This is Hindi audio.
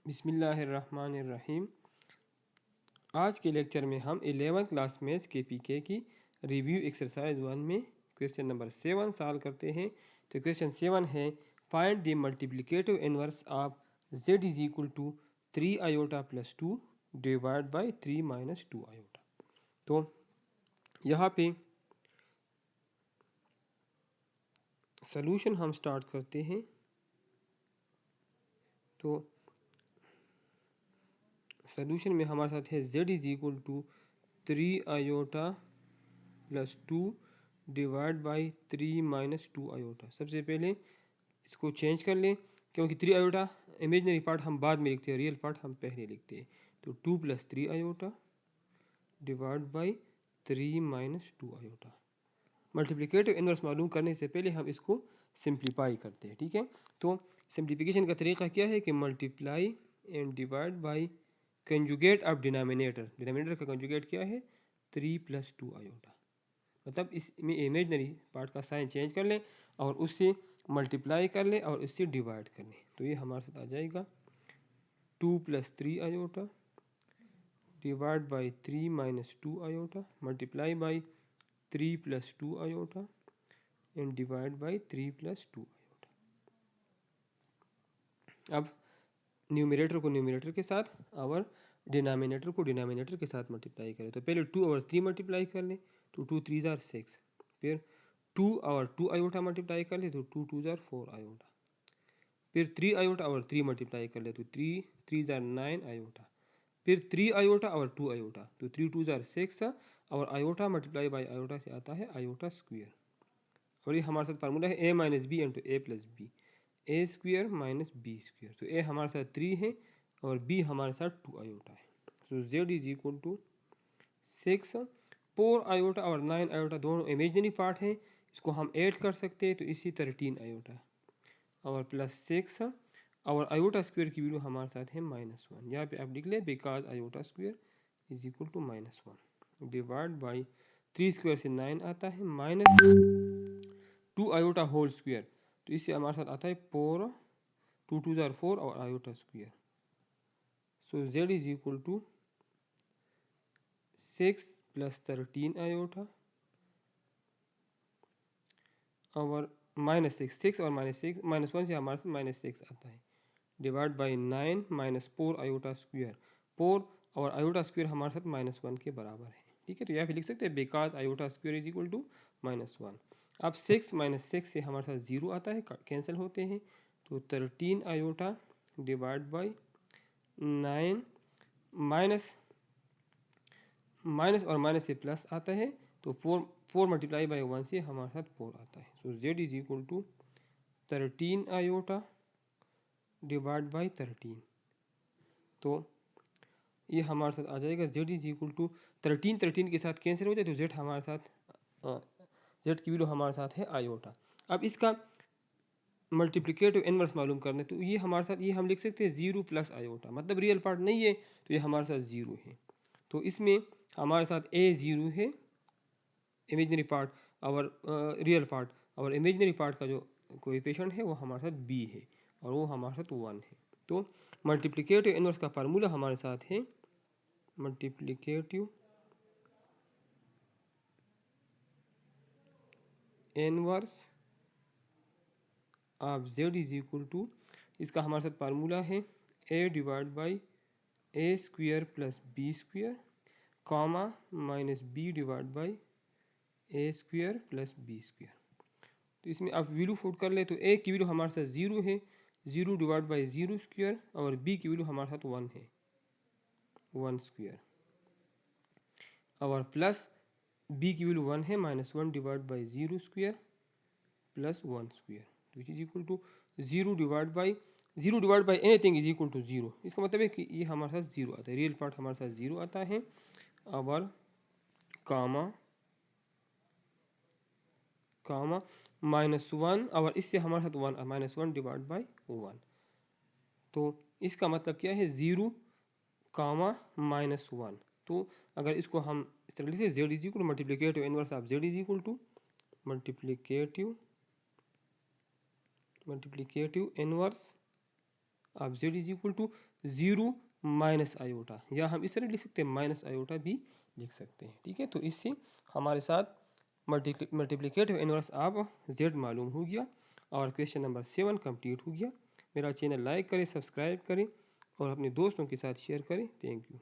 बिस्मिल्लाहिर्रहमानिर्रहीम। आज के लेक्चर में हम 11th क्लास मैथ्स के पीके की रिव्यू एक्सरसाइज 1 में क्वेश्चन नंबर 7 सॉल्व करते हैं। तो क्वेश्चन 7 है, find the multiplicative inverse of z is equal to 3 iota plus 2 divide by 3 minus 2 iota. तो यहाँ पे सॉल्यूशन हम स्टार्ट करते हैं। तो सॉल्यूशन में हमारे साथ है z is equal to 3 iota plus 2 divide by 3 minus 2 iota. सबसे पहले इसको चेंज कर लें, क्योंकि 3 आयोटा इमेजनरी पार्ट हम बाद में लिखते हैं, रियल पार्ट हम पहले लिखते हैं। तो 2 plus 3 iota divide by 3 minus 2 iota. Multiplicative inverse मालूम करने से पहले हम इसको सिंप्लीफाई करते हैं, ठीक है। तो सिंप्लीफिकेशन का तरीका क्या है कि multiply and divide by conjugate of denominator. Denominator का कंजुगेट क्या है? 3 प्लस 2 आयोटा। मतलब इसमें इमेजनरी पार्ट का साइन चेंज कर लें और उससे मल्टीप्लाई कर लें और उससे डिवाइड कर लें। तो ये हमारे साथ आ जाएगा 2 plus 3 iota divide by 3 minus 2 iota multiply by 3 plus 2 iota and divide by 3 plus 2 iota. अब न्यूमरेटर को न्यूमरेटर के साथ और डिनोमिनेटर को डिनोमिनेटर के साथ मल्टीप्लाई करें। तो पहले 2 और 3 मल्टीप्लाई कर लें, तो 2 3 जार 6। फिर 2 और 2 आयोटा मल्टीप्लाई कर ले, तो 2 2 जार 4 आयोटा। फिर 3 आयोटा और 3 मल्टीप्लाई कर ले, तो 3 3 जार 9 आयोटा। फिर 3 आयोटा और 2 आयोटा, तो 3 2 जार 6 और आयोटा मल्टीप्लाई बाई आयोटा से आता है आयोटा स्क्वायर। और ये हमारे साथ फार्मूला है a minus b into a plus b, a square minus b square. तो ए हमारे साथ 3 है और बी हमारे साथ 2 आयोटा है। So z is equal to 6। 4 iota और 9 आयोटा दोनों इमेजिनरी पार्ट हैं, इसको हम ऐड कर सकते हैं। तो इसी 13 आयोटा और प्लस 6 और आयोटा स्क्वायर की वैल्यू हमारे साथ है -1। यहाँ पे आप लिख ले because iota square is equal to -1 divide by 3 square से 9 आता है माइनस 2 आयोटा होल स्क्वायर। तो इससे हमारे साथ आता है 4 2 2 जार 4 और iota square. So z is equal to 6 plus 13 iota और -6 और -1 से हमारे साथ -6 आता है divide by 9 minus 4 iota square. 4 और आयोटा स्क्वायर हमारे साथ -1 के बराबर है, ठीक है। तो यहाँ पे लिख सकते हैं because iota square is equal to -1। अब 6 माइनस 6 से हमारे साथ 0 आता है, कैंसिल होते हैं। तो 13 iota divide by 9 minus minus और माइनस से प्लस आता है। तो 4 मल्टीप्लाई बाई 1 से हमारे साथ 4 आता है। So z is equal to 13 iota divide by 13। तो ये हमारे साथ आ जाएगा z इज इक्वल टू 13 के साथ कैंसिल हो जाए, तो z हमारे साथ z की वैल्यू हमारे साथ है आयोटा। अब इसका मल्टीप्लिकेटिव इनवर्स मालूम करना है, तो ये हमारे साथ ये हम लिख सकते हैं 0 प्लस आयोटा, मतलब रियल पार्ट नहीं है तो ये हमारे साथ 0 है। तो इसमें हमारे साथ a 0 है इमेजनरी पार्ट और रियल पार्ट, और इमेजनरी पार्ट का जो कोएफिशिएंट है वो हमारे साथ b है और वो हमारे साथ 1 है। तो मल्टीप्लिकेटिव इनवर्स का फार्मूला हमारे साथ है multiplicative inverse of z is equal to, इसका हमारे साथ फार्मूला है a divide by a square plus b square comma minus b divide by a square plus b square. तो इसमें आप वैल्यू पुट कर ले, तो ए की वैल्यू हमारे साथ 0 है, 0 डिवाइड बाई 0 स्क्वायर, और बी की वैल्यू हमारे साथ 1 है, 1 स्क्वायर, और प्लस बी की वैल्यू 1 है, -1 divide by 0 square plus 1 square, which is equal to 0 divide by anything is equal to 0। इसका मतलब है कि ये हमारे साथ 0 आता है, रियल पार्ट हमारे साथ 0 आता है, और कामा -1 और इससे हमारे साथ 1 -1 डिवाइड बाई 1। तो इसका मतलब क्या है 0 कामा -1। तो अगर इसको हम इस तरह लिखते z is equal multiplicative inverse of z is equal to multiplicative inverse of z is equal to 0 minus iota, या हम इस तरह लिख सकते हैं माइनस आयोटा भी लिख सकते हैं। ठीक है, तो इससे हमारे साथ मल्टीप्लिकेटिव इनवर्स ऑफ z मालूम हो गया और क्वेश्चन नंबर 7 कंप्लीट हो गया। मेरा चैनल लाइक करें, सब्सक्राइब करें और अपने दोस्तों के साथ शेयर करें। Thank you.